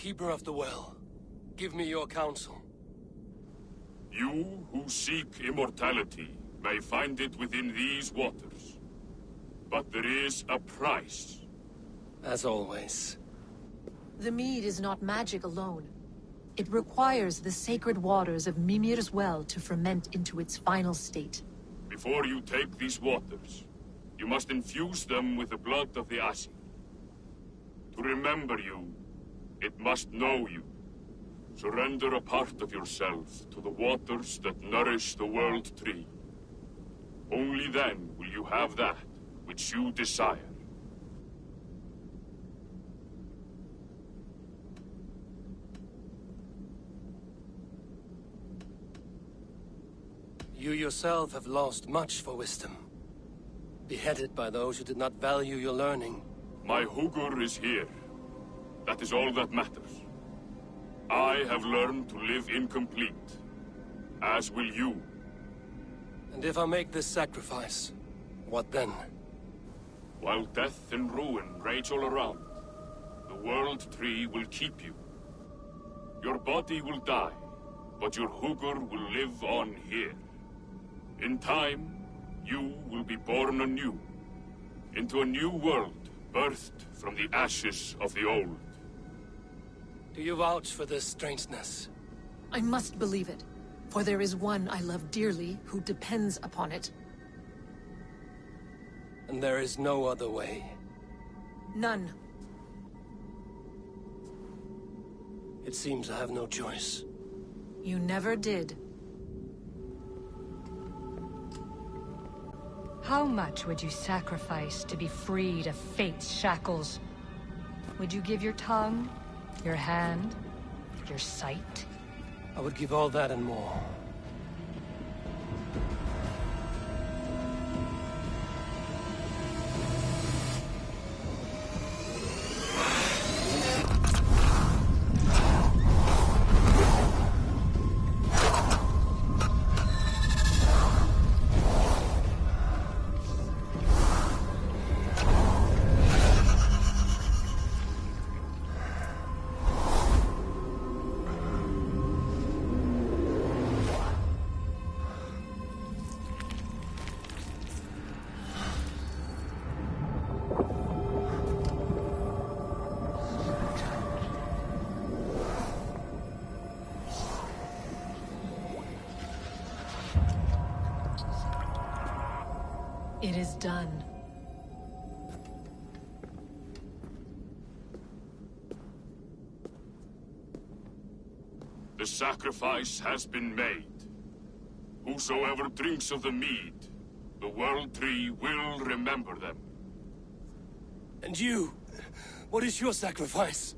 Keeper of the Well, give me your counsel. You who seek immortality may find it within these waters. But there is a price. As always. The mead is not magic alone. It requires the sacred waters of Mimirs' well to ferment into its final state. Before you take these waters, you must infuse them with the blood of the Asi. To remember you, it must know you. Surrender a part of yourself to the waters that nourish the World Tree. Only then will you have that which you desire. You yourself have lost much for wisdom. Beheaded by those who did not value your learning. My Hugur is here. That is all that matters. I have learned to live incomplete, as will you. And if I make this sacrifice, what then? While death and ruin rage all around, the World Tree will keep you. Your body will die, but your Hugur will live on here. In time, you will be born anew, into a new world birthed from the ashes of the old. Do you vouch for this strangeness? I must believe it, for there is one I love dearly who depends upon it. And there is no other way? None. It seems I have no choice. You never did. How much would you sacrifice to be freed of fate's shackles? Would you give your tongue, your hand, your sight? I would give all that and more. It is done. The sacrifice has been made. Whosoever drinks of the mead, the World Tree will remember them. And you? What is your sacrifice?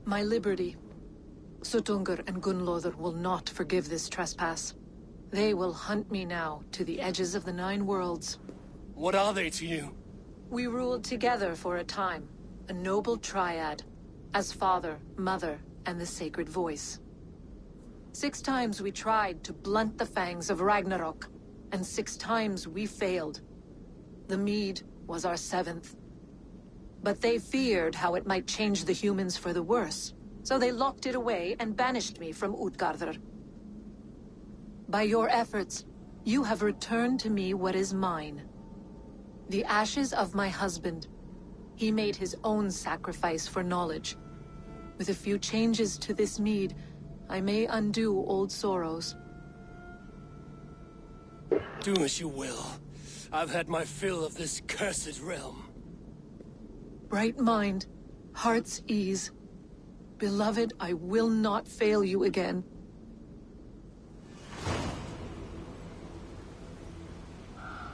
My liberty. Sutungur and Gunlothar will not forgive this trespass. They will hunt me now to the edges of the Nine Worlds. What are they to you? We ruled together for a time, a noble triad, as father, mother, and the sacred voice. 6 times we tried to blunt the fangs of Ragnarok, and 6 times we failed. The mead was our 7th. But they feared how it might change the humans for the worse, so they locked it away and banished me from Utgardr. By your efforts, you have returned to me what is mine. The ashes of my husband. He made his own sacrifice for knowledge. With a few changes to this mead, I may undo old sorrows. Do as you will. I've had my fill of this cursed realm. Bright mind, heart's ease. Beloved, I will not fail you again.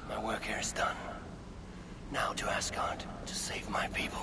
My work here is done. Now to Asgard, to save my people.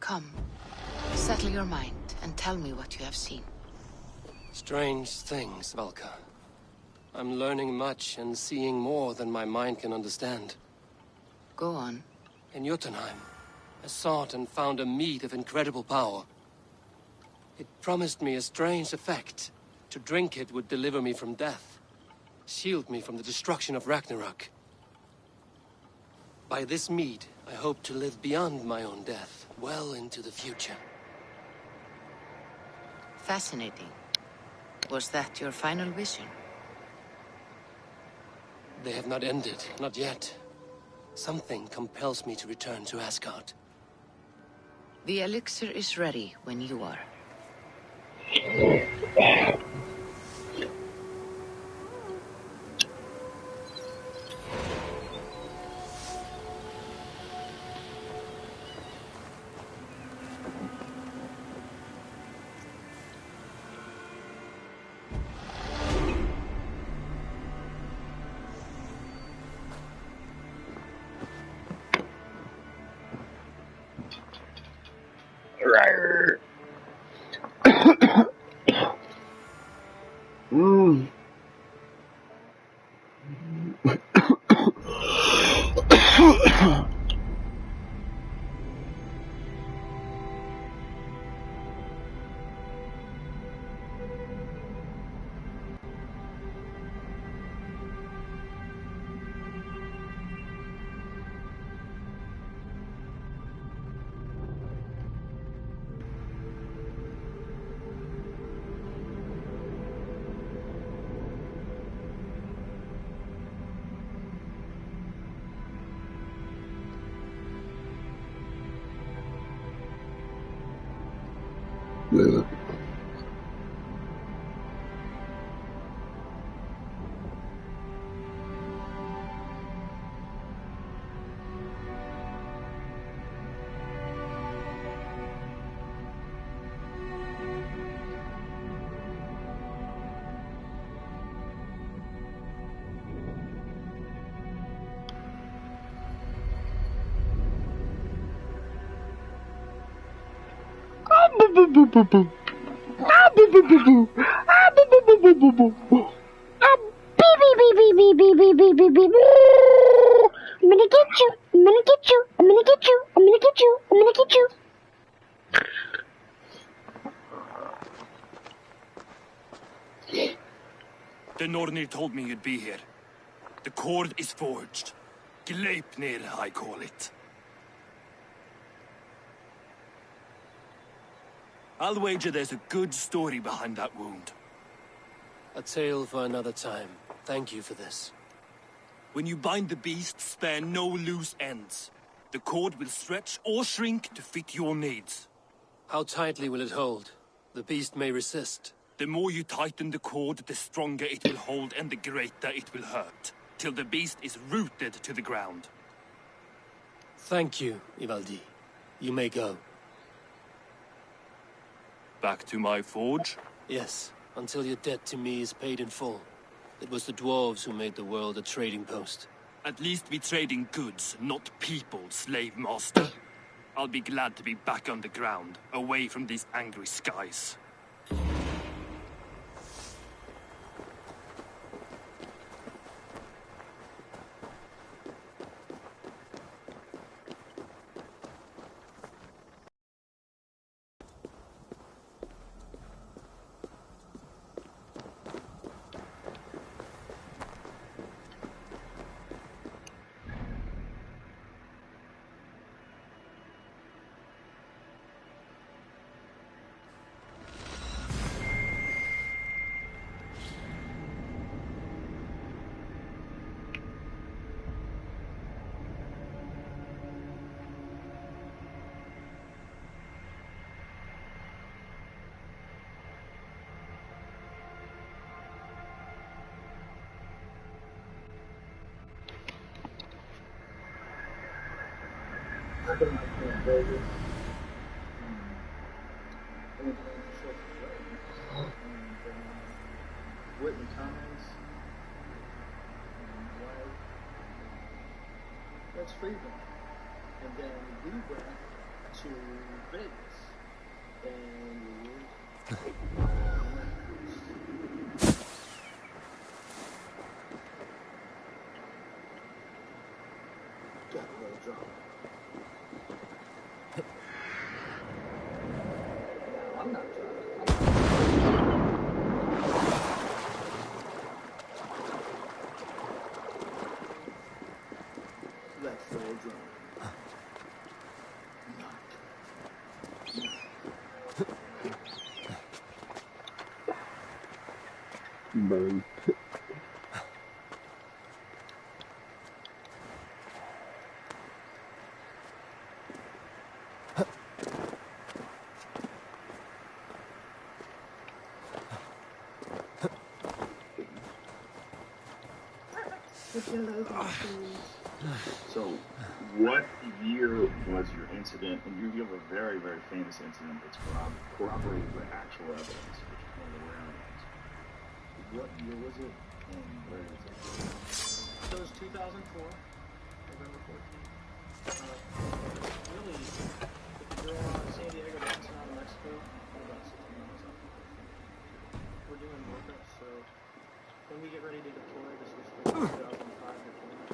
Come, settle your mind and tell me what you have seen. Strange things, Valka. I'm learning much and seeing more than my mind can understand. Go on. In Jotunheim, I sought and found a mead of incredible power. It promised me a strange effect. To drink it would deliver me from death, shield me from the destruction of Ragnarok. By this mead, I hope to live beyond my own death, well into the future. Fascinating. Was that your final vision? They have not ended, not yet. Something compels me to return to Asgard. The elixir is ready when you are. I'm gonna get you. I'm gonna get you. I'm gonna get you. I'm gonna get you. I'm gonna get you. The Nornir told me you'd be here. The cord is forged. Gleipnir, I call it. I'll wager there's a good story behind that wound. A tale for another time. Thank you for this. When you bind the beast, spare no loose ends. The cord will stretch or shrink to fit your needs. How tightly will it hold? The beast may resist. The more you tighten the cord, the stronger it will hold and the greater it will hurt, till the beast is rooted to the ground. Thank you, Ivaldi. You may go. Back to my forge? Yes, until your debt to me is paid in full. It was the dwarves who made the world a trading post. At least we trade in goods, not people, slave master. I'll be glad to be back on the ground, away from these angry skies. Whitney Cummings, White, let's feed them. And then we went to Vegas. And got a little drama. No, I'm not drunk. Let's roll drunk. Bro. So, what year was your incident? And you have a very, very famous incident that's corroborated by actual evidence, which is one of the rare ones. What year was it, and where was it? So it was 2004, November 14th. Really, if you're on San Diego to Ensenada, Mexico, we're about 60 miles out. We're doing workups, so when we get ready to deploy, this was the 2005 deployment.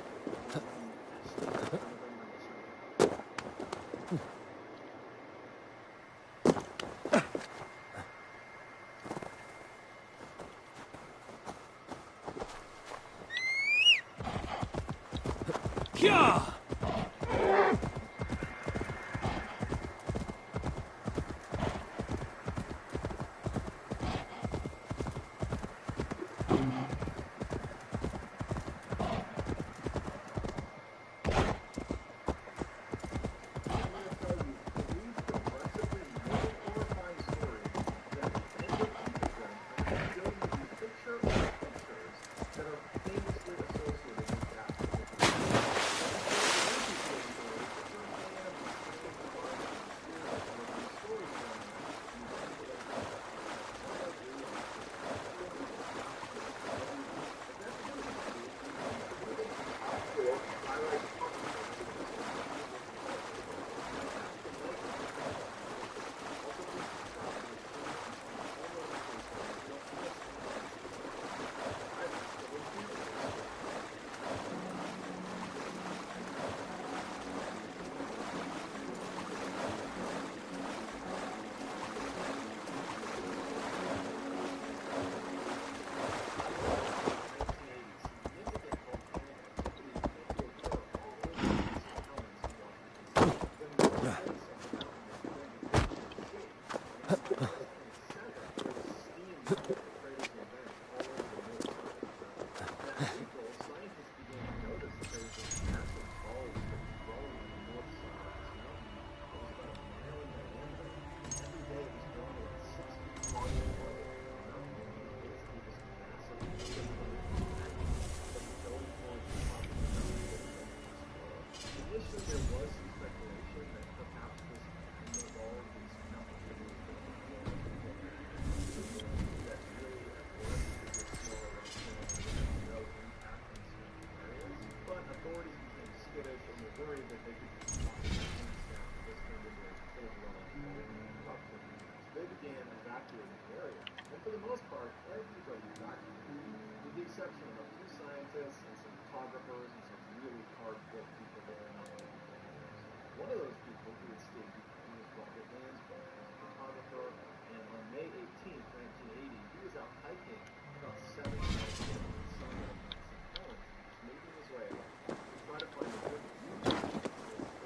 Yeah!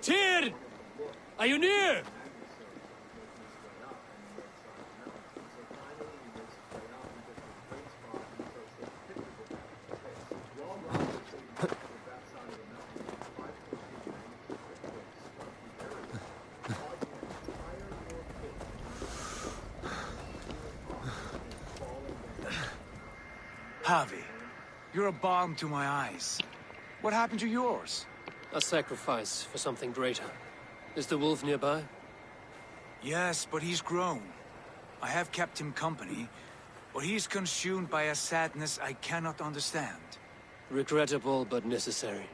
Tyr! Are you near? Javi, you're a balm to my eyes. What happened to yours? A sacrifice for something greater. Is the wolf nearby? Yes, but he's grown. I have kept him company, but he's consumed by a sadness I cannot understand. Regrettable, but necessary.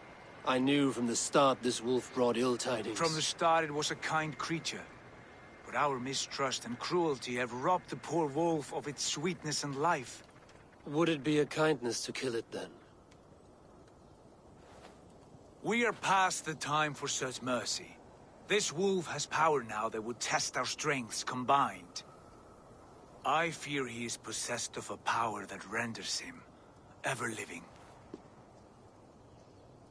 I knew from the start this wolf brought ill tidings. From the start it was a kind creature. But our mistrust and cruelty have robbed the poor wolf of its sweetness and life. Would it be a kindness to kill it then? We are past the time for such mercy. This wolf has power now that would test our strengths combined. I fear he is possessed of a power that renders him ever-living.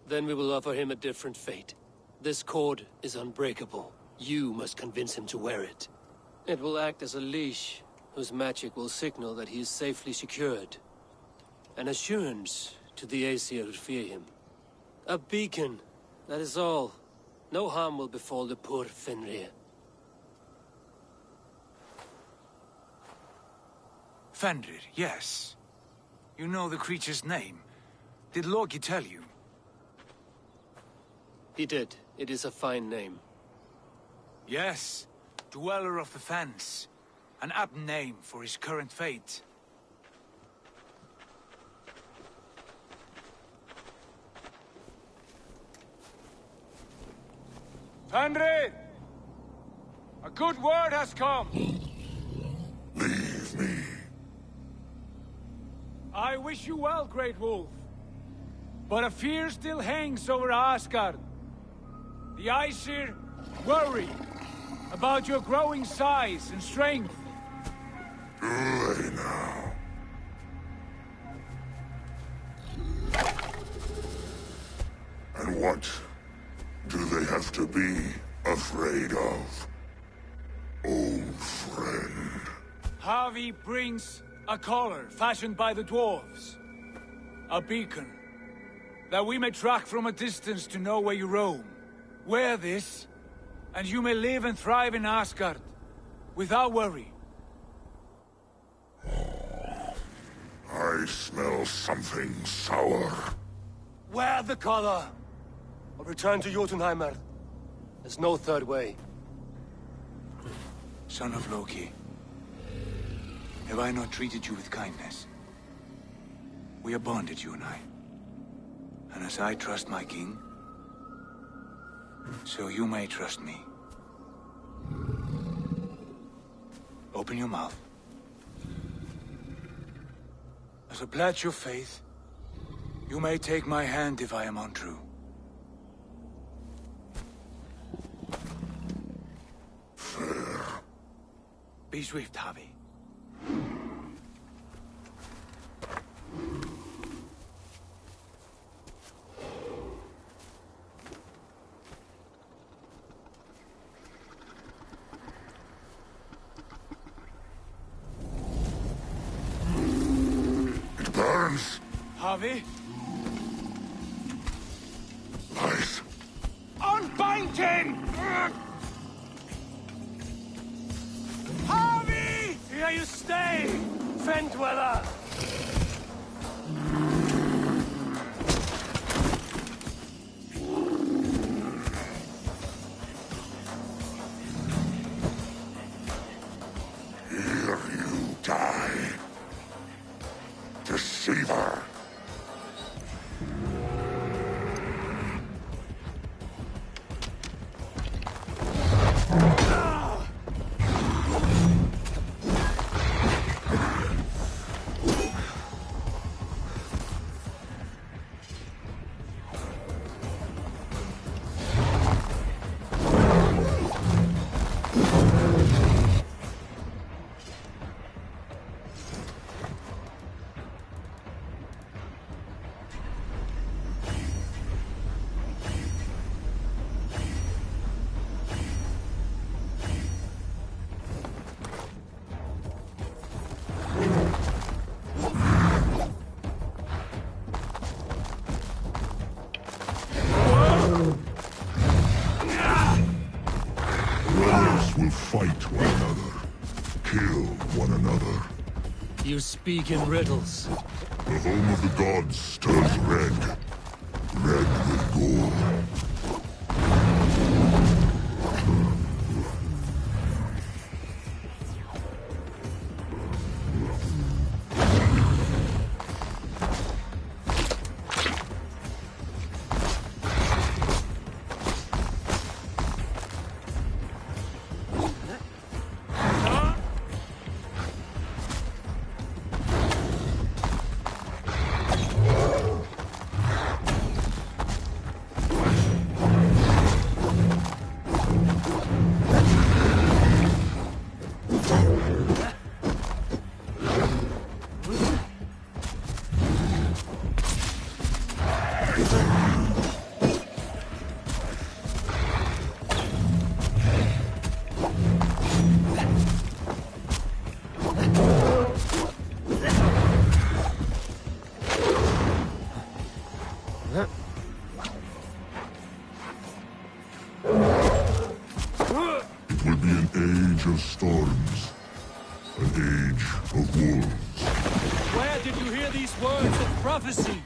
Then we will offer him a different fate. This cord is unbreakable. You must convince him to wear it. It will act as a leash, whose magic will signal that he is safely secured. An assurance to the Aesir who fear him. A beacon, that is all. No harm will befall the poor Fenrir. Fenrir, yes. You know the creature's name. Did Loki tell you? He did. It is a fine name. Yes. Dweller of the Fens. An apt name for his current fate. Fenrir! A good word has come! Leave me. I wish you well, Great Wolf. But a fear still hangs over Asgard. The Aesir worry about your growing size and strength. Do they now? And what do they have to be afraid of? Old friend. Havi brings a collar fashioned by the dwarves. A beacon, that we may track from a distance to know where you roam. Wear this, and you may live and thrive in Asgard, without worry. I smell something sour. Wear the collar! Or return to Jotunheim. There's no third way. Son of Loki, have I not treated you with kindness? We are bonded, you and I. And as I trust my king, so you may trust me. Open your mouth. As a pledge of faith, you may take my hand if I am untrue. Fair. Be swift, Havi. It burns. Havi? Lies. Unbind him! Havi! Here you stay, Fen Dweller! Here you die. Deceiver. Brothers will fight one another, kill one another. You speak in riddles. The home of the gods turns red. Red with gore. An age of wolves. Where did you hear these words of prophecy?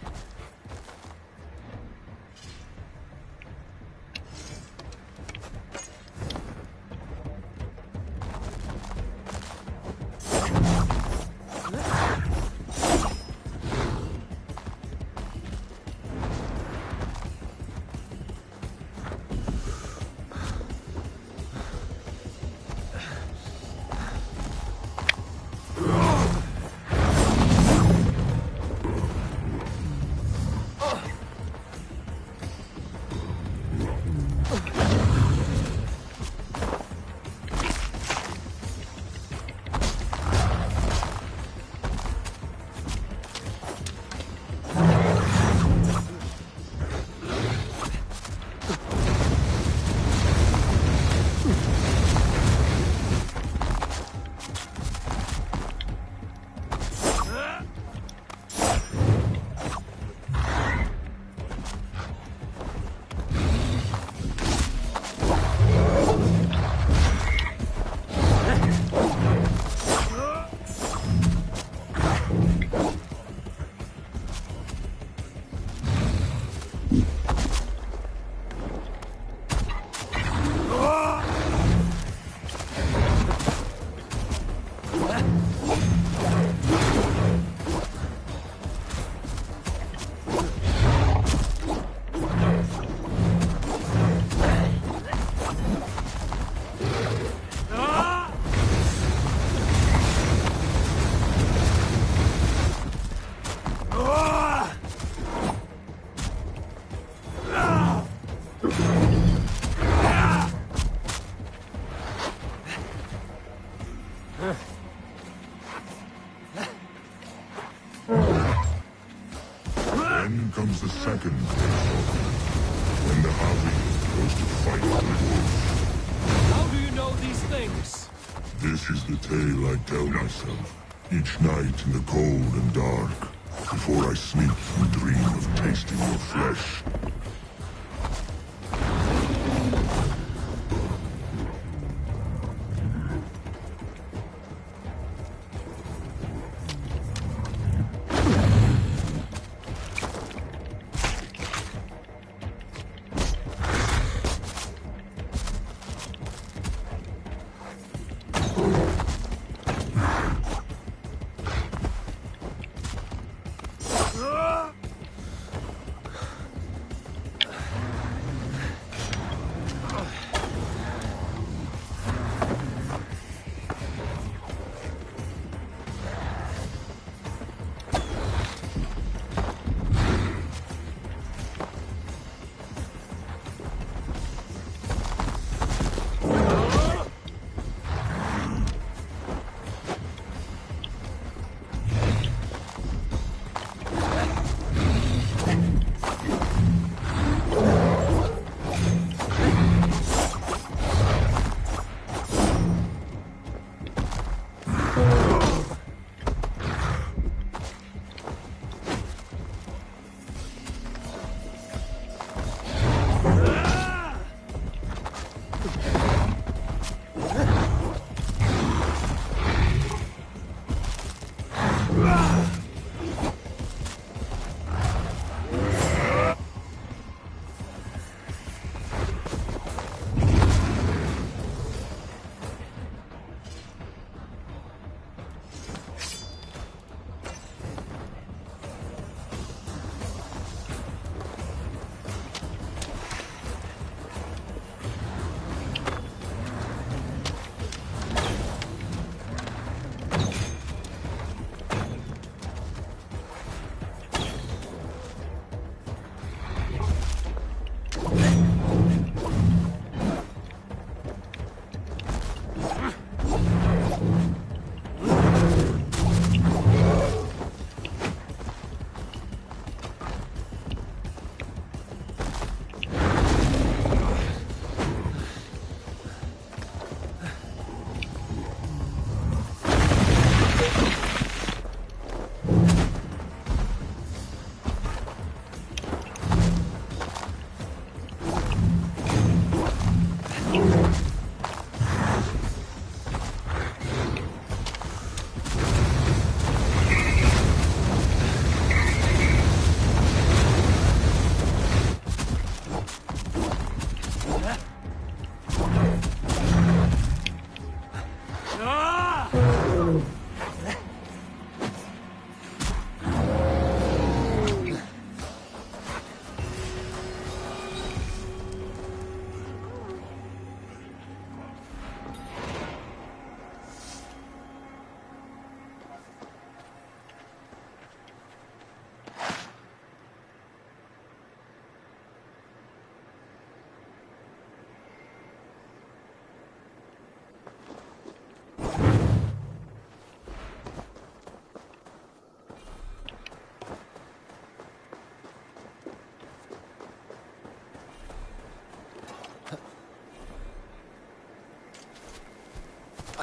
Then comes the second face-off, when the Havi goes to fight the wolves. How do you know these things? This is the tale I tell myself, each night in the cold and dark, before I sleep and dream of tasting your flesh.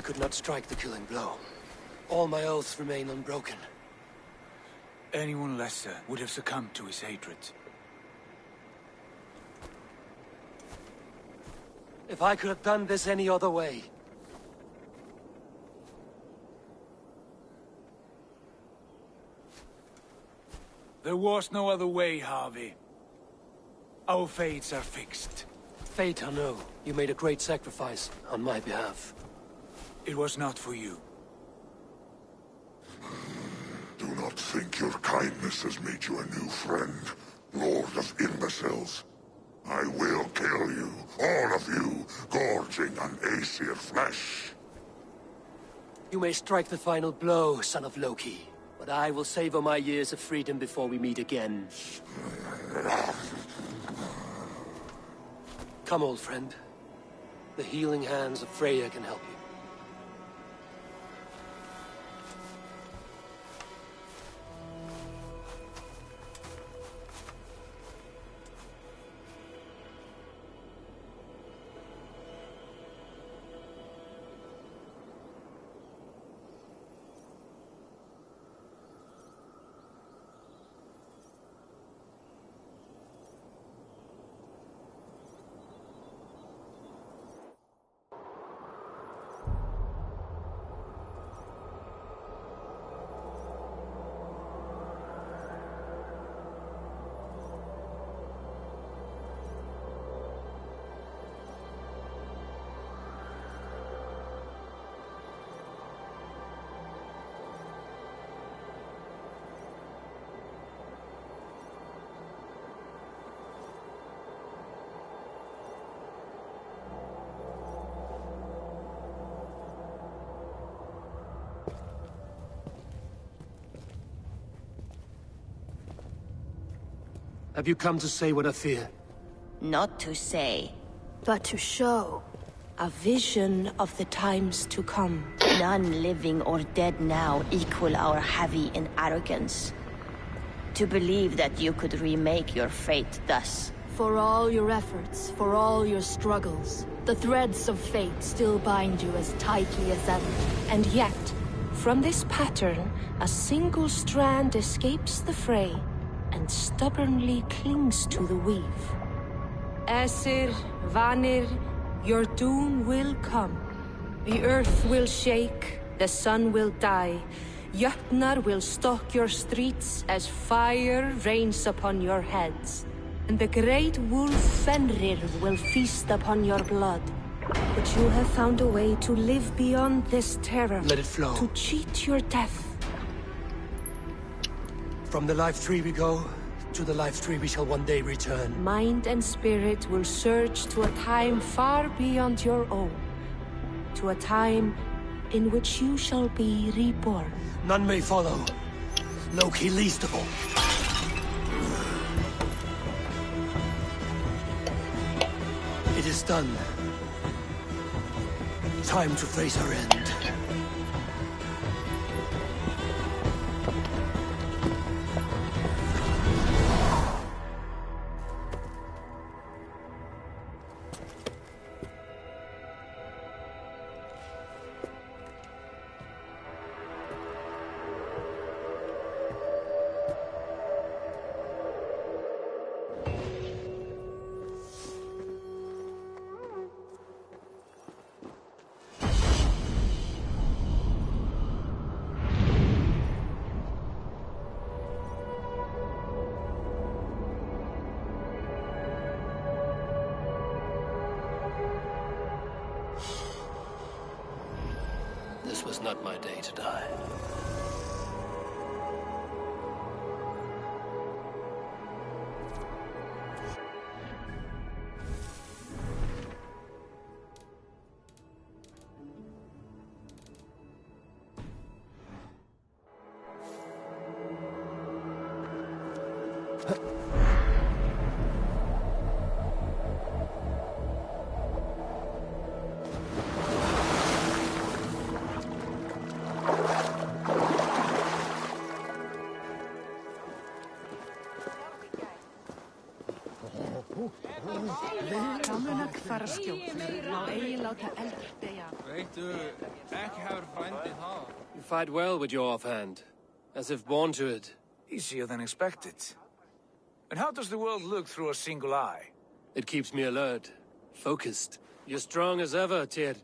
could not strike the killing blow. All my oaths remain unbroken. Anyone lesser would have succumbed to his hatred. If I could have done this any other way. There was no other way, Harvey. Our fates are fixed. Fate, I know. You made a great sacrifice on my behalf. It was not for you. Do not think your kindness has made you a new friend, Lord of Imbeciles. I will kill you, all of you, gorging on Aesir flesh. You may strike the final blow, son of Loki, but I will savor my years of freedom before we meet again. Come, old friend. The healing hands of Freya can help you. Have you come to say what I fear? Not to say, but to show. A vision of the times to come. None living or dead now equal our heavy in arrogance. To believe that you could remake your fate thus. For all your efforts, for all your struggles, the threads of fate still bind you as tightly as ever. And yet, from this pattern, a single strand escapes the fray and stubbornly clings to the weave. Aesir, Vanir, your doom will come. The earth will shake, the sun will die. Jötnar will stalk your streets as fire rains upon your heads. And the great wolf Fenrir will feast upon your blood. But you have found a way to live beyond this terror. Let it flow. To cheat your death. From the life tree we go, to the life tree we shall one day return. Mind and spirit will surge to a time far beyond your own. To a time in which you shall be reborn. None may follow. Loki least of all. It is done. Time to face our end. This was not my day to die. You fight well with your offhand, as if born to it. Easier than expected. And how does the world look through a single eye? It keeps me alert, focused. You're strong as ever, Tyr.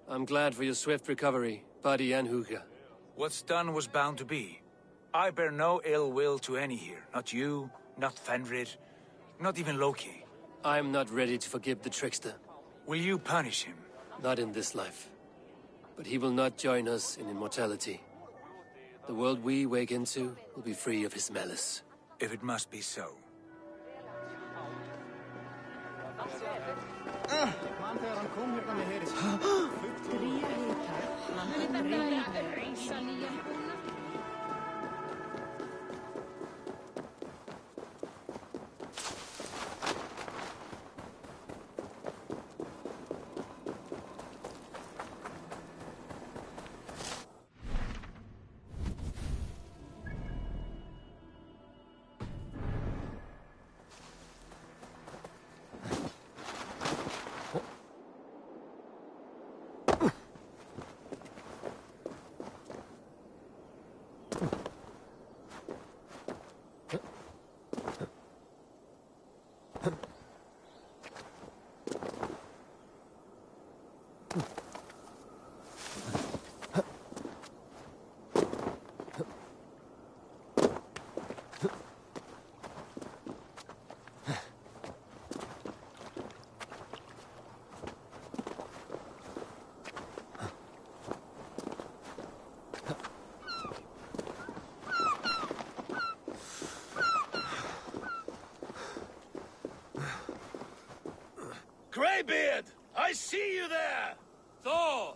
I'm glad for your swift recovery, Buddy and Huga. What's done was bound to be. I bear no ill will to any here. Not you, not Fenrir, not even Loki. I'm not ready to forgive the trickster. Will you punish him? Not in this life. But he will not join us in immortality. The world we wake into will be free of his malice. If it must be so. Greybeard! I see you there! Thor!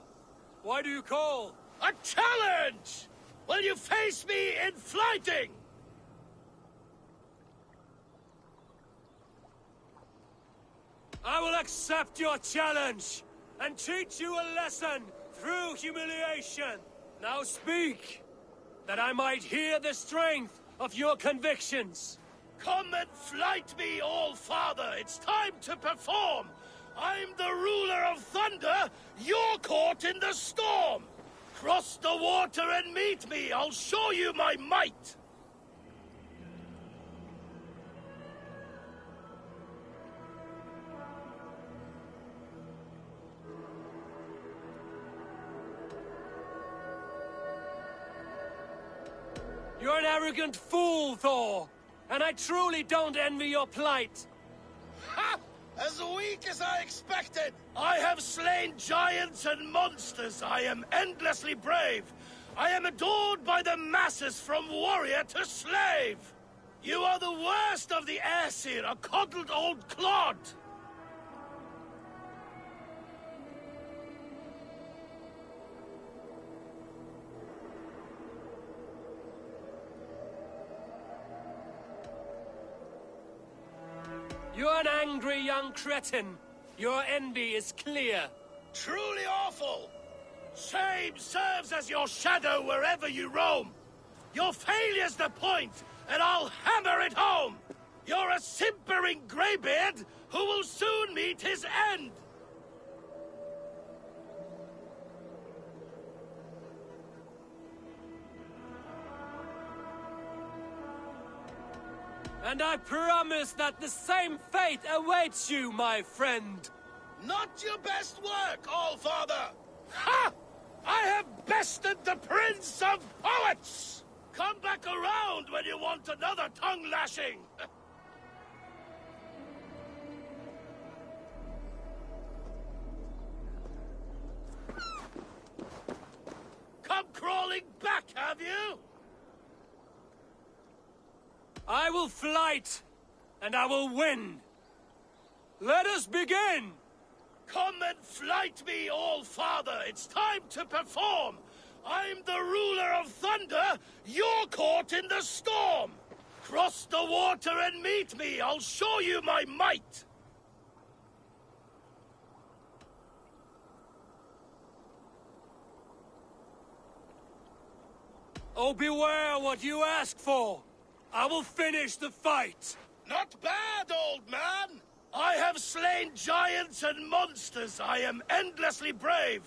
Why do you call? A challenge! Will you face me in fighting? I will accept your challenge and teach you a lesson through humiliation. Now speak, that I might hear the strength of your convictions. Come and fight me, All-Father! It's time to perform! I'm the ruler of thunder, you're caught in the storm! Cross the water and meet me, I'll show you my might! You're an arrogant fool, Thor! And I truly don't envy your plight! Ha! As weak as I expected! I have slain giants and monsters. I am endlessly brave. I am adored by the masses from warrior to slave. You are the worst of the Aesir, a coddled old clod. You're an angry young cretin. Your envy is clear. Truly awful. Shame serves as your shadow wherever you roam. Your failure's the point, and I'll hammer it home. You're a simpering greybeard who will soon meet his end. And I promise that the same fate awaits you, my friend. Not your best work, All-Father! Ha! I have bested the Prince of Poets! Come back around when you want another tongue-lashing! Come crawling back, have you? I will fight, and I will win. Let us begin! Come and fight me, All-Father! It's time to perform! I'm the ruler of thunder, you're caught in the storm! Cross the water and meet me, I'll show you my might! Oh, beware what you ask for! I will finish the fight! Not bad, old man! I have slain giants and monsters. I am endlessly brave.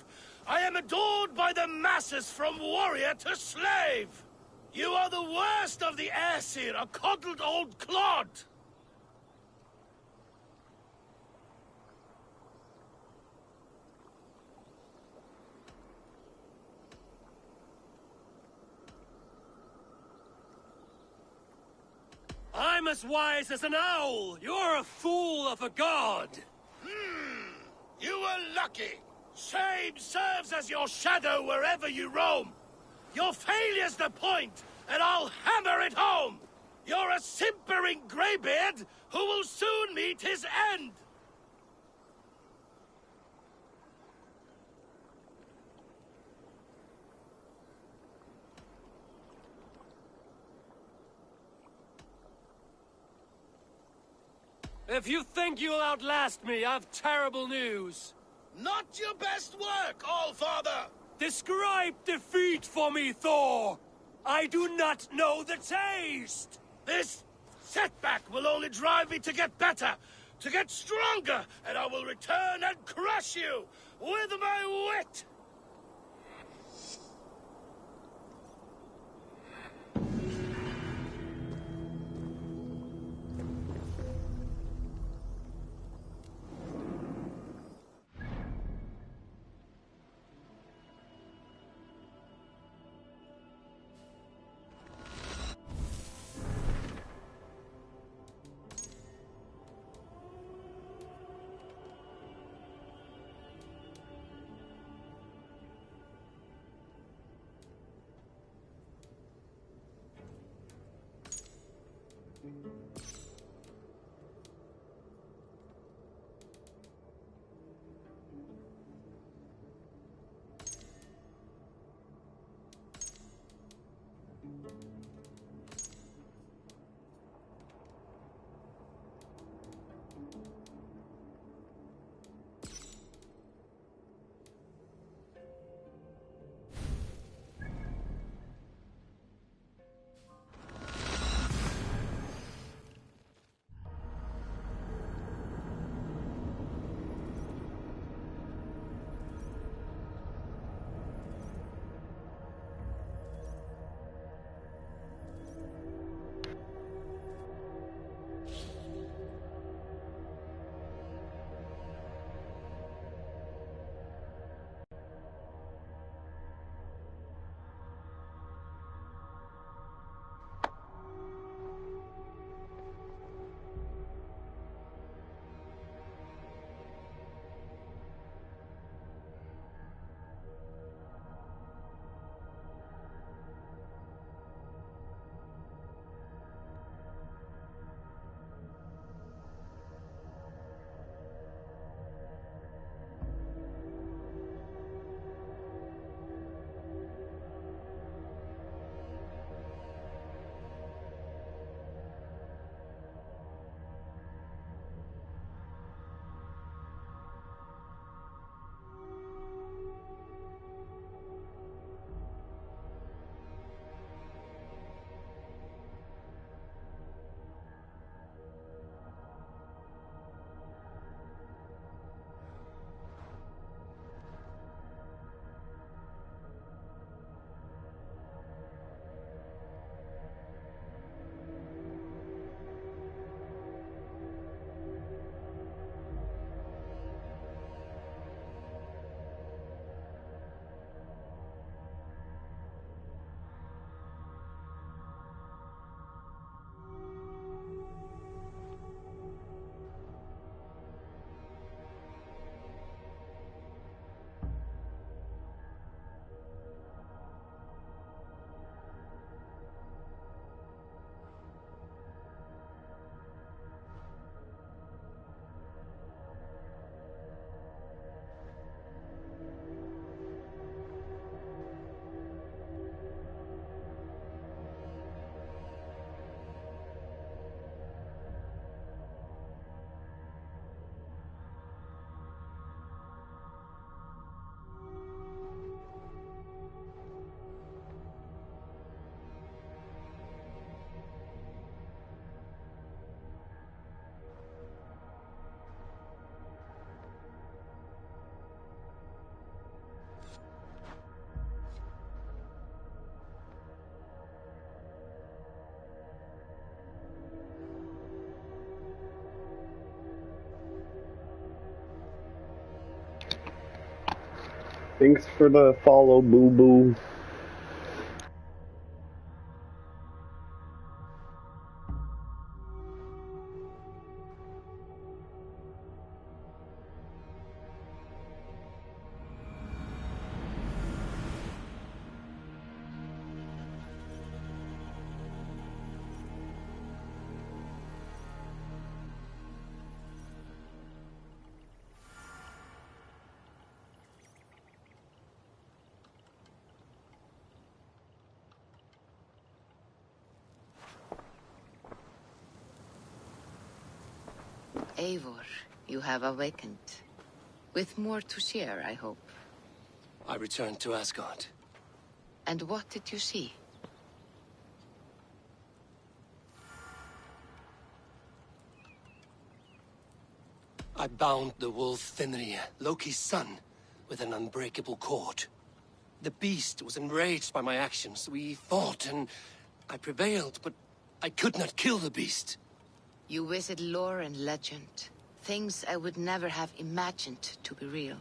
I am adored by the masses from warrior to slave. You are the worst of the Aesir, a coddled old clod. I'm as wise as an owl. You're a fool of a god. You were lucky. Shame serves as your shadow wherever you roam. Your failure's the point, and I'll hammer it home. You're a simpering greybeard who will soon meet his end. If you think you'll outlast me, I've terrible news. Not your best work, Allfather! Describe defeat for me, Thor! I do not know the taste! This setback will only drive me to get better, to get stronger, and I will return and crush you with my wit! Thanks for the follow, Boo Boo. Eivor, you have awakened. With more to share, I hope. I returned to Asgard. And what did you see? I bound the wolf Fenrir, Loki's son, with an unbreakable cord. The beast was enraged by my actions. We fought, and I prevailed, but I could not kill the beast. You visit lore and legend. Things I would never have imagined to be real.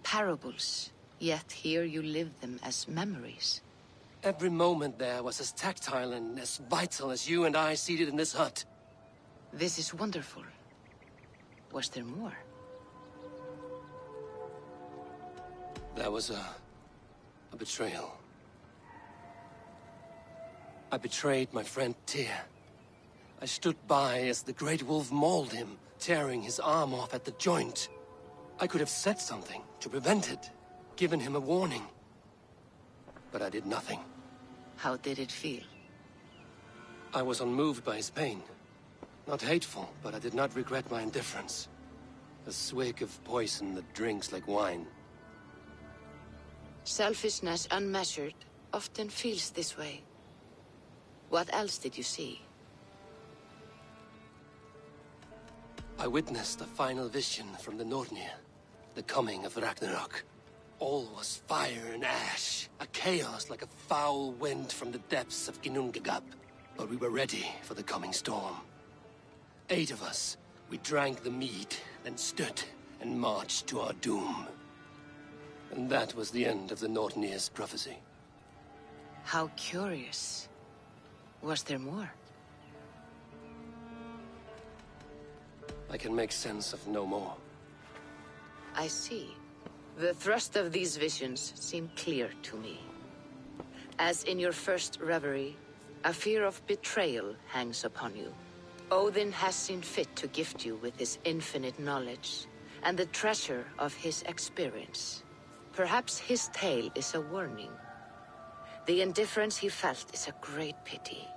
Parables, yet here you live them as memories. Every moment there was as tactile and as vital as you and I seated in this hut. This is wonderful. Was there more? There was a betrayal. I betrayed my friend Tyr. I stood by as the great wolf mauled him, tearing his arm off at the joint. I could have said something to prevent it, given him a warning. But I did nothing. How did it feel? I was unmoved by his pain. Not hateful, but I did not regret my indifference. A swig of poison that drinks like wine. Selfishness unmeasured often feels this way. What else did you see? I witnessed a final vision from the Nornir, the coming of Ragnarok. All was fire and ash, a chaos like a foul wind from the depths of Ginnungagap. But we were ready for the coming storm. 8 of us, we drank the mead, then stood and marched to our doom. And that was the end of the Nornir's prophecy. How curious. Was there more? I can make sense of no more. I see. The thrust of these visions seem clear to me. As in your first reverie, a fear of betrayal hangs upon you. Odin has seen fit to gift you with his infinite knowledge, and the treasure of his experience. Perhaps his tale is a warning. The indifference he felt is a great pity.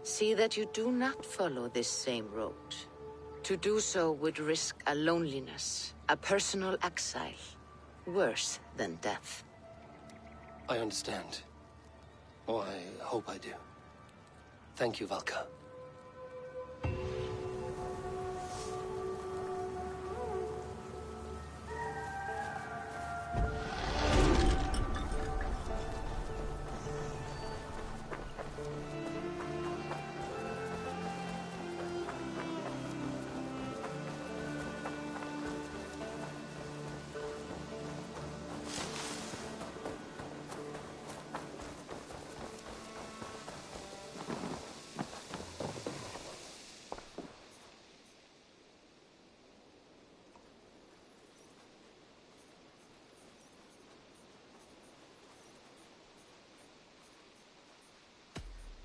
See that you do not follow this same road. To do so would risk a loneliness, a personal exile, worse than death. I understand. Or I hope I do. Thank you, Valka.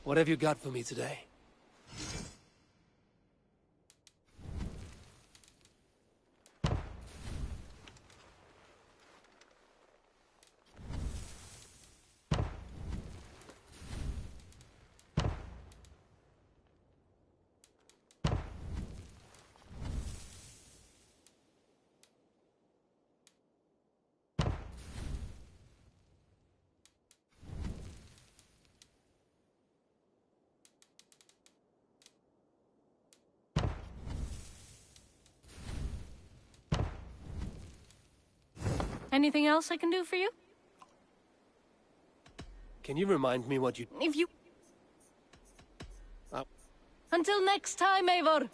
What have you got for me today? Anything else I can do for you? Can you remind me what you... If you... Oh. Until next time, Eivor!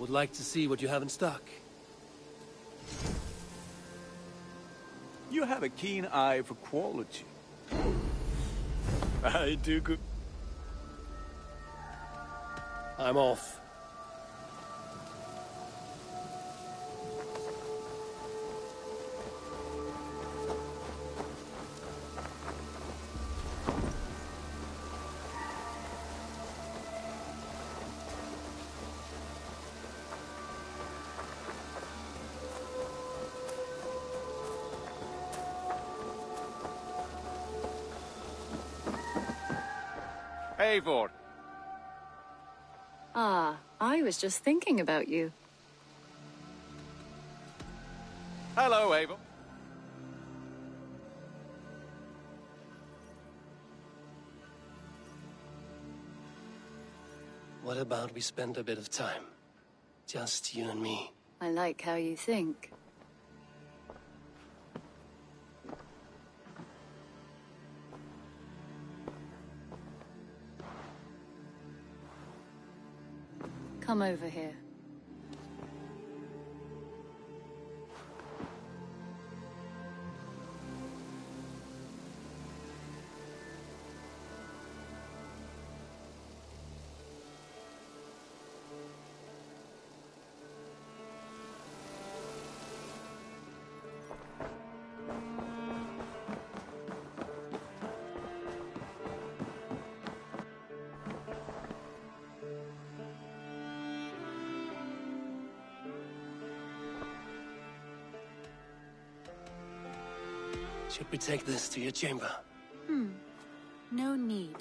would like to see what you have in stock. You have a keen eye for quality. I do good. I'm off. Eivor. Ah, I was just thinking about you. Hello, Eivor. What about we spend a bit of time? Just you and me. I like how you think. Come over here. Should we take this to your chamber? No need.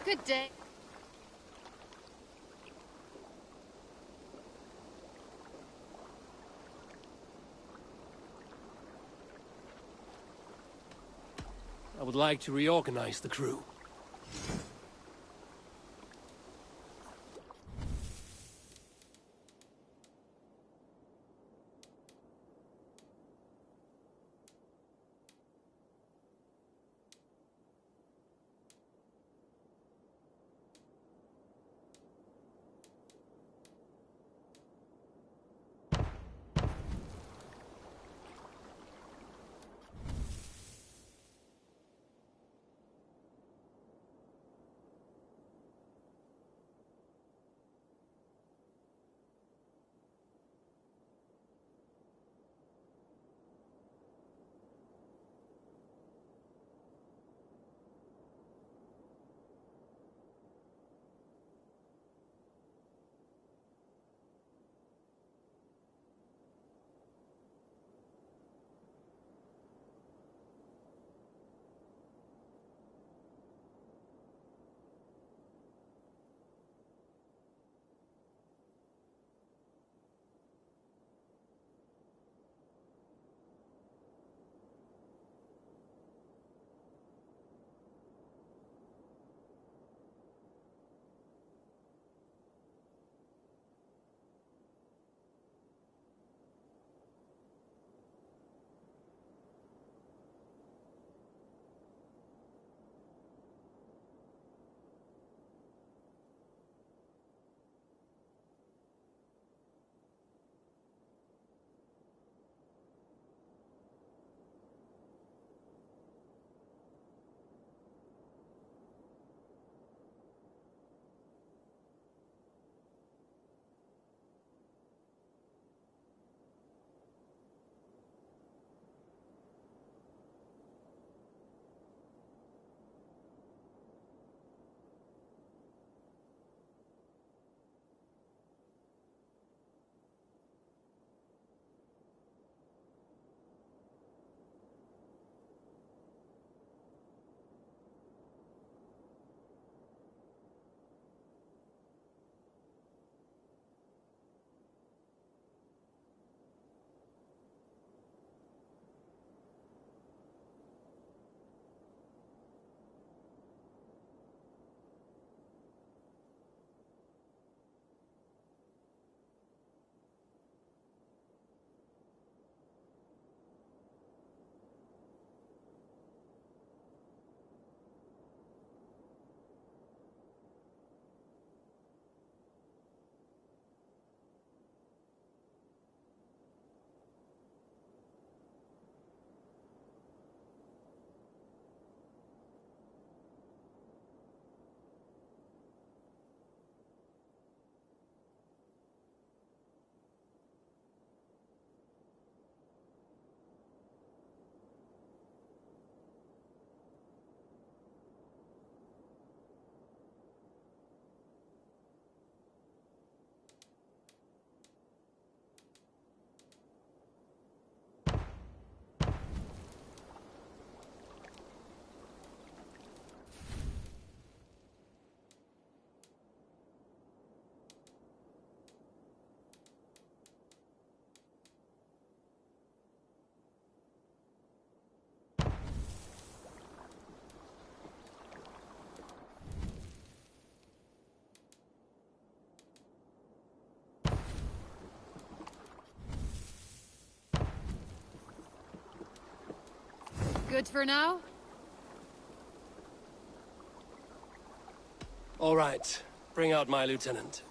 Good day. I would like to reorganize the crew. Good for now? All right. Bring out my lieutenant.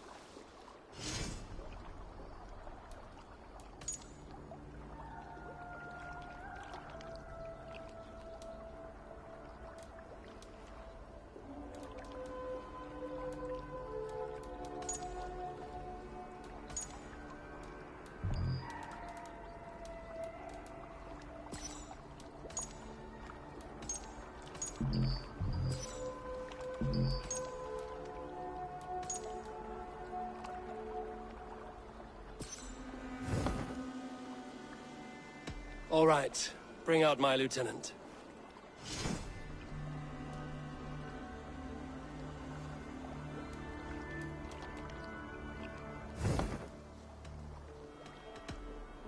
All right. Bring out my lieutenant.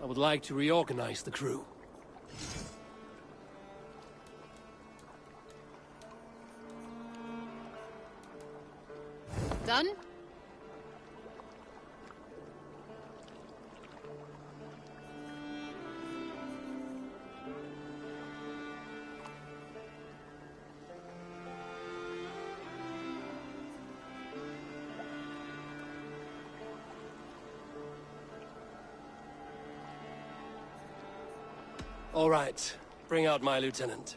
I would like to reorganize the crew. Done? All right. Bring out my lieutenant.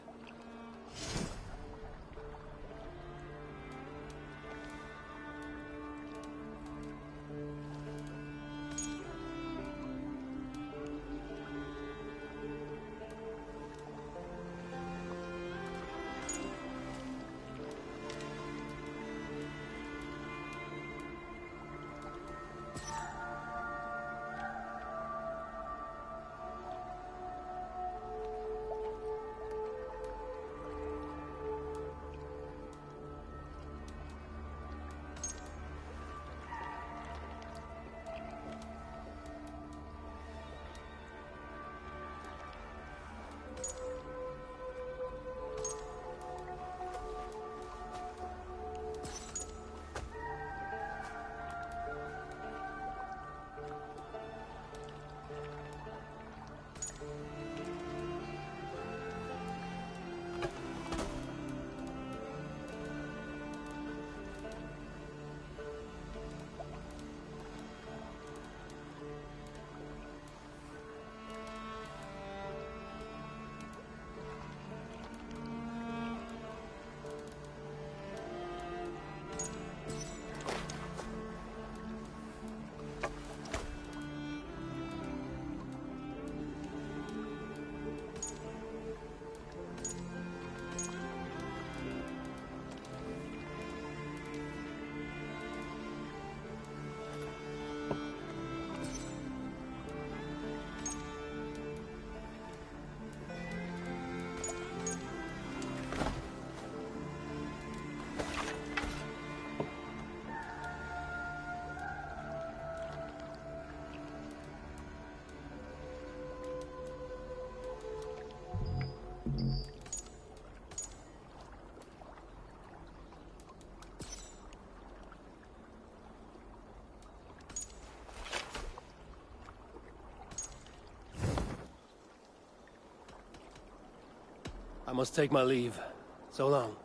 I must take my leave. So long.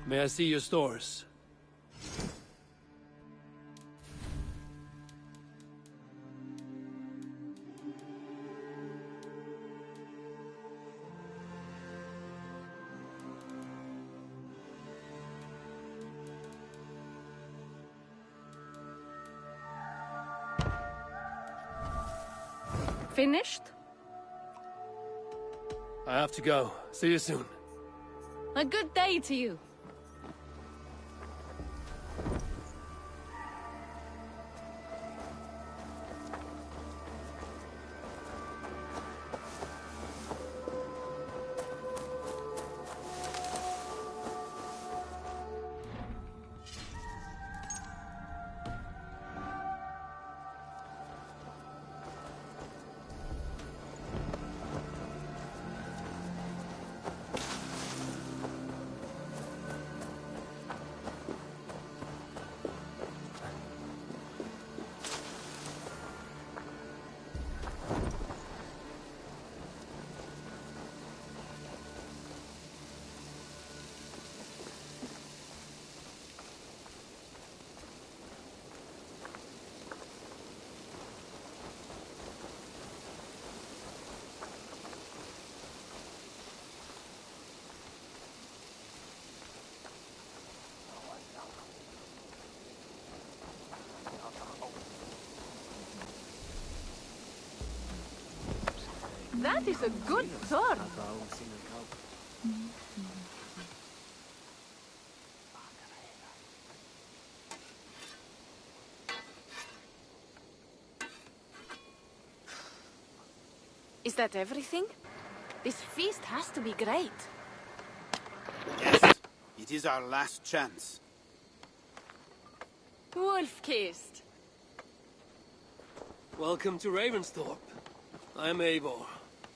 May I see your stores? Finished? I have to go. See you soon. A good day to you. That is a good sword. Is that everything? This feast has to be great. Yes, it is our last chance. Wolf-kissed. Welcome to Ravensthorpe. I am Eivor,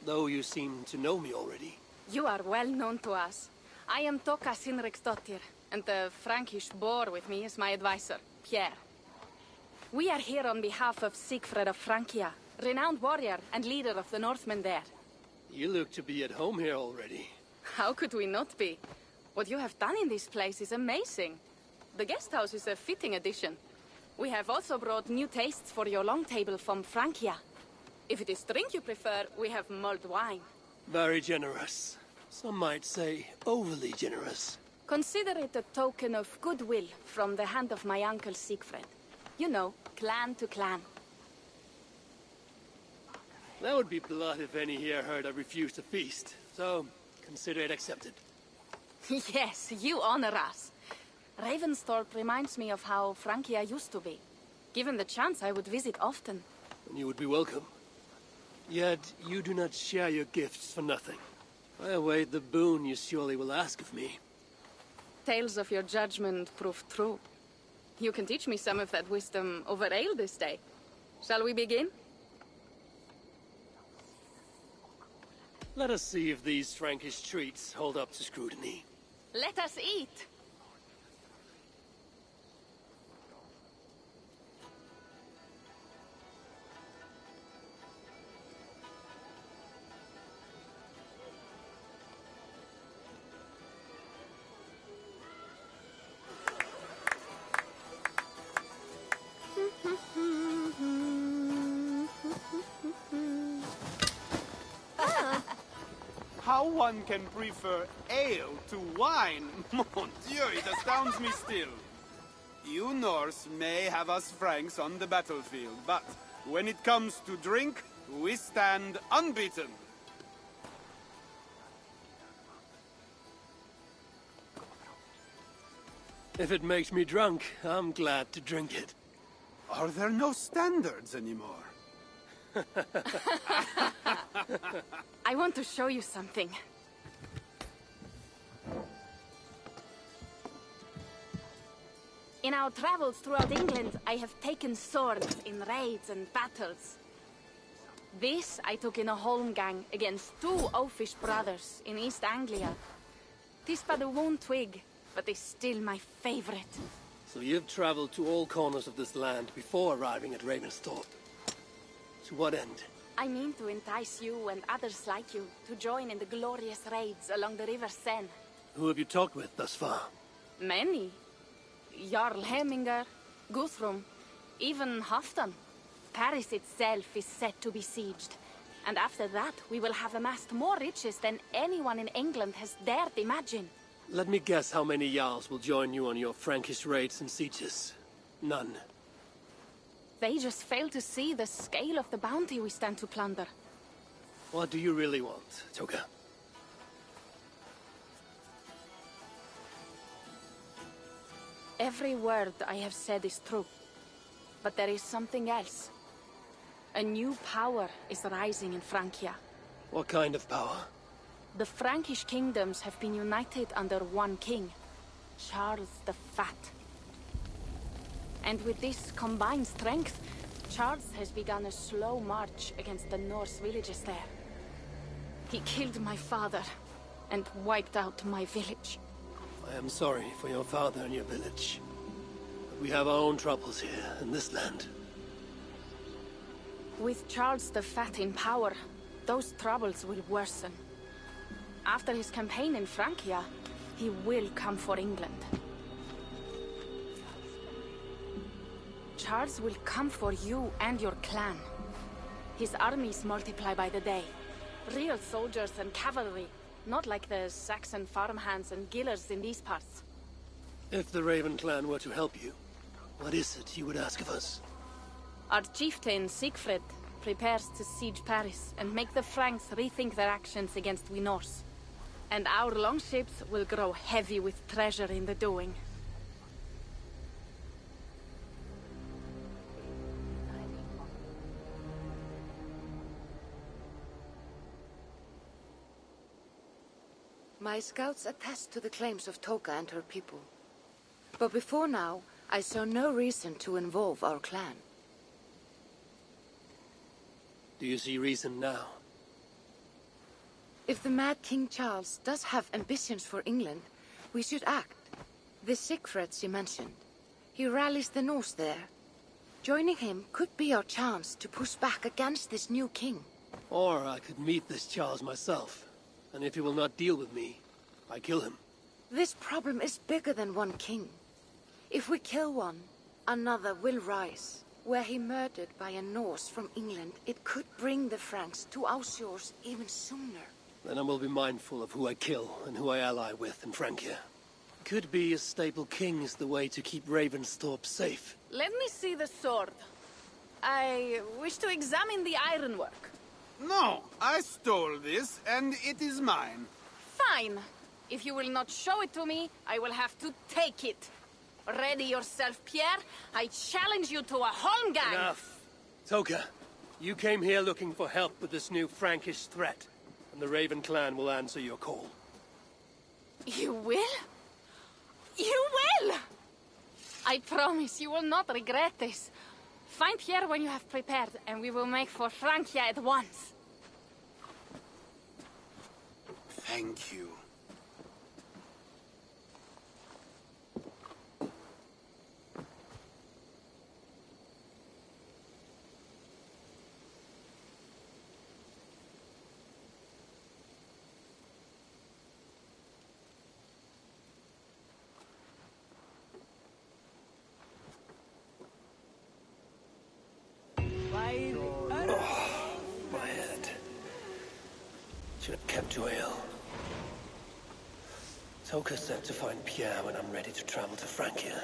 though you seem to know me already. You are well known to us. I am Toka Sinriksdottir, and the Frankish boar with me is my advisor, Pierre. We are here on behalf of Sigfred of Francia, renowned warrior and leader of the Northmen there. You look to be at home here already. How could we not be? What you have done in this place is amazing. The guest house is a fitting addition. We have also brought new tastes for your long table from Francia. If it is drink you prefer, we have mulled wine. Very generous. Some might say overly generous. Consider it a token of goodwill from the hand of my uncle Sigfred. You know, clan to clan. That would be blood if any here heard I refused to feast. So, consider it accepted. Yes, you honor us. Ravensthorpe reminds me of how Francia used to be. Given the chance, I would visit often. And you would be welcome. Yet, you do not share your gifts for nothing. I await the boon you surely will ask of me. Tales of your judgment prove true. You can teach me some of that wisdom over ale this day. Shall we begin? Let us see if these Frankish treats hold up to scrutiny. Let us eat! How one can prefer ale to wine? Mon Dieu, it astounds me still. You Norse may have us Franks on the battlefield, but when it comes to drink, we stand unbeaten. If it makes me drunk, I'm glad to drink it. Are there no standards anymore? I want to show you something. In our travels throughout England, I have taken swords in raids and battles. This I took in a holmgang against two oafish brothers in East Anglia. 'Tis but a wound twig, but is still my favorite. So you've traveled to all corners of this land before arriving at Ravensthorpe. To what end? I mean to entice you and others like you to join in the glorious raids along the River Seine. Who have you talked with thus far? Many. Jarl Heminger, Guthrum, even Halfdan. Paris itself is set to be sieged. And after that, we will have amassed more riches than anyone in England has dared imagine. Let me guess how many Jarls will join you on your Frankish raids and sieges. None. They just fail to see the scale of the bounty we stand to plunder. What do you really want, Toka? Every word I have said is true. But there is something else. A new power is rising in Francia. What kind of power? The Frankish kingdoms have been united under one king, Charles the Fat. And with this combined strength, Charles has begun a slow march against the Norse villages there. He killed my father and wiped out my village. I am sorry for your father and your village. But we have our own troubles here in this land. With Charles the Fat in power, those troubles will worsen. After his campaign in Francia, he will come for England. Charles will come for you and your clan. His armies multiply by the day. Real soldiers and cavalry, not like the Saxon farmhands and gillers in these parts. If the Raven clan were to help you, what is it you would ask of us? Our chieftain, Siegfried, prepares to siege Paris and make the Franks rethink their actions against we Norse. And our longships will grow heavy with treasure in the doing. My scouts attest to the claims of Toka and her people. But before now, I saw no reason to involve our clan. Do you see reason now? If the mad King Charles does have ambitions for England, we should act. The Siegfrieds you mentioned. He rallies the Norse there. Joining him could be our chance to push back against this new king. Or I could meet this Charles myself. And if he will not deal with me, I kill him. This problem is bigger than one king. If we kill one, another will rise. Were he murdered by a Norse from England, it could bring the Franks to our shores even sooner. Then I will be mindful of who I kill and who I ally with in Francia. Could be a stable king is the way to keep Ravensthorpe safe. Let me see the sword. I wish to examine the ironwork. No, I stole this, and it is mine. Fine. If you will not show it to me, I will have to take it. Ready yourself, Pierre. I challenge you to a holmgang. Enough. Toka, you came here looking for help with this new Frankish threat, and the Raven clan will answer your call. You will? You will! I promise you will not regret this. Find Pierre when you have prepared, and we will make for Francia at once. Thank you. My head. Should have kept to ale. Toka said to find Pierre when I'm ready to travel to Francia.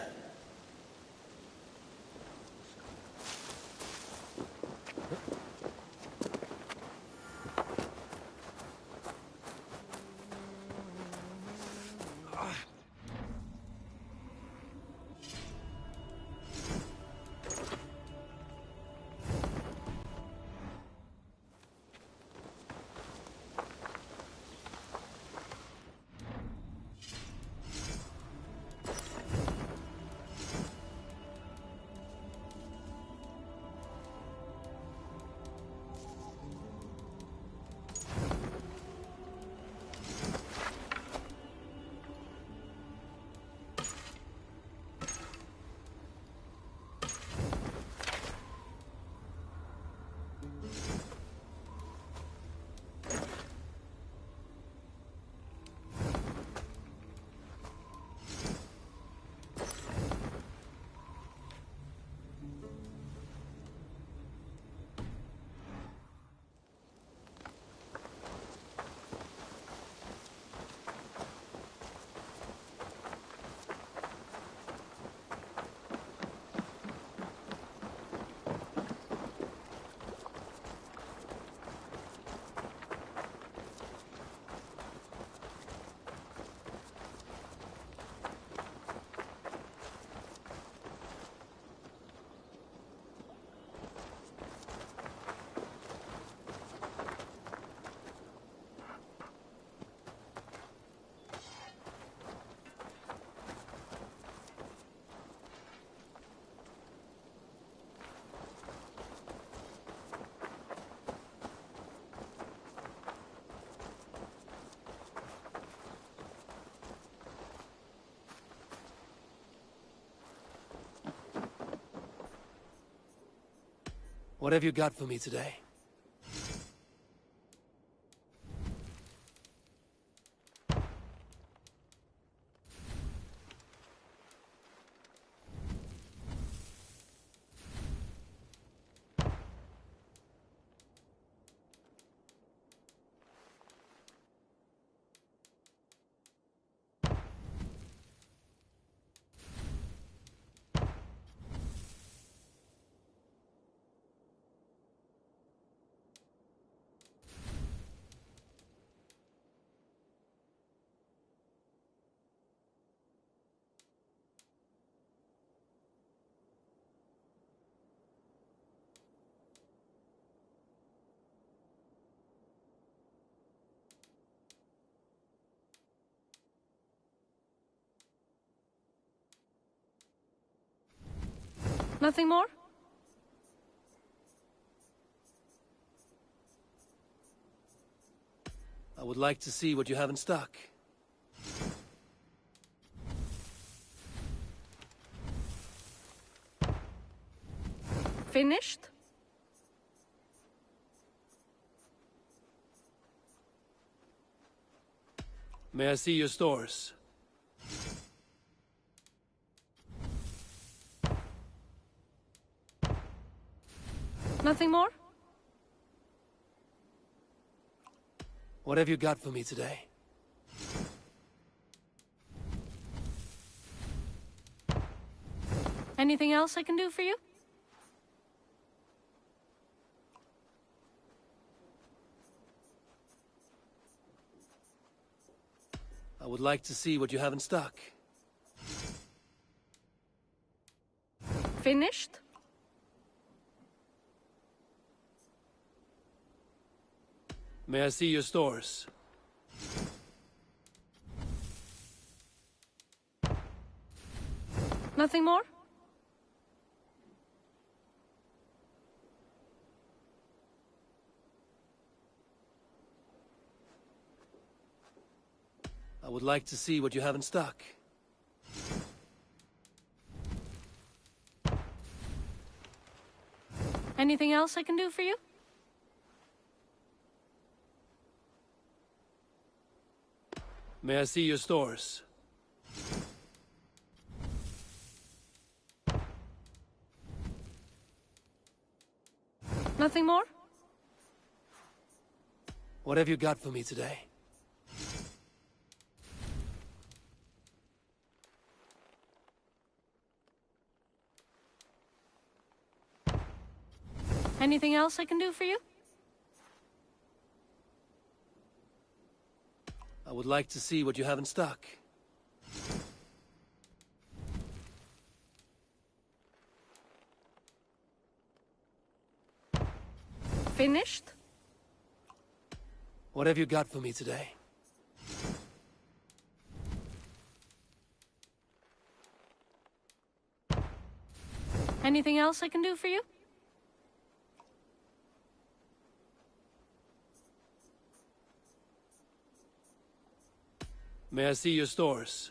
What have you got for me today? Nothing more? I would like to see what you have in stock. Finished? May I see your stores? Nothing more? What have you got for me today? Anything else I can do for you? I would like to see what you have in stock. Finished? May I see your stores? Nothing more? I would like to see what you have in stock. Anything else I can do for you? May I see your stores? Nothing more? What have you got for me today? Anything else I can do for you? I would like to see what you have in stock. Finished? What have you got for me today? Anything else I can do for you? May I see your stores?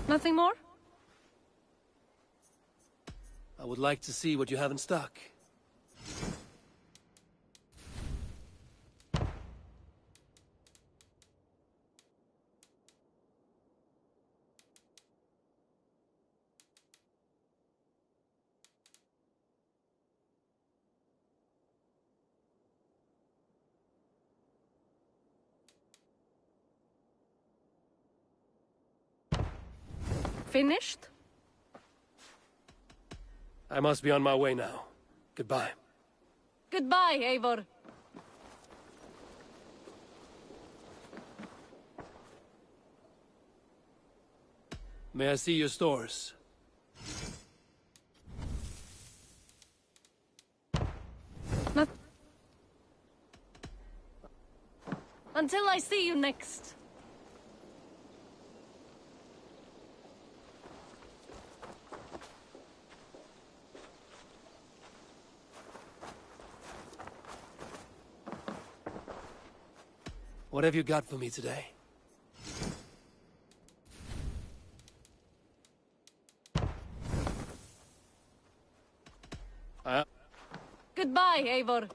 Nothing more? I would like to see what you have in stock. Finished? I must be on my way now. Goodbye. Goodbye, Eivor. May I see your stores? Until I see you next. What have you got for me today? Goodbye, Eivor.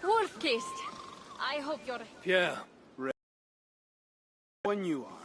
Wolf-kissed. I hope you're... Pierre. When you are.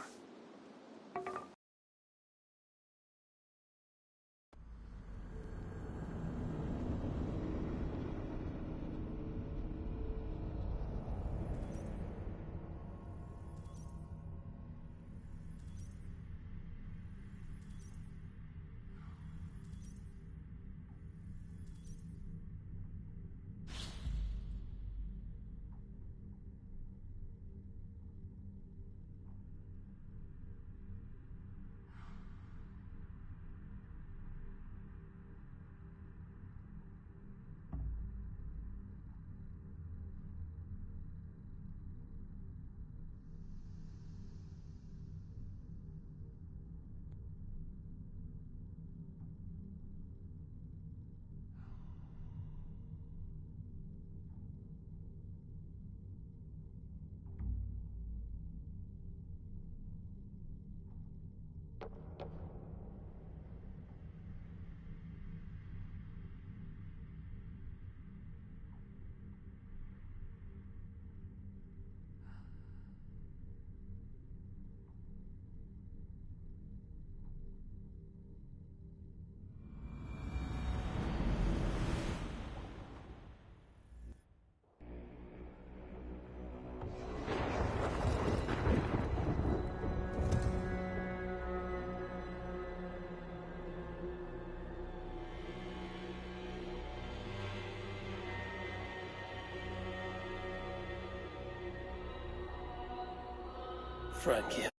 Frankie.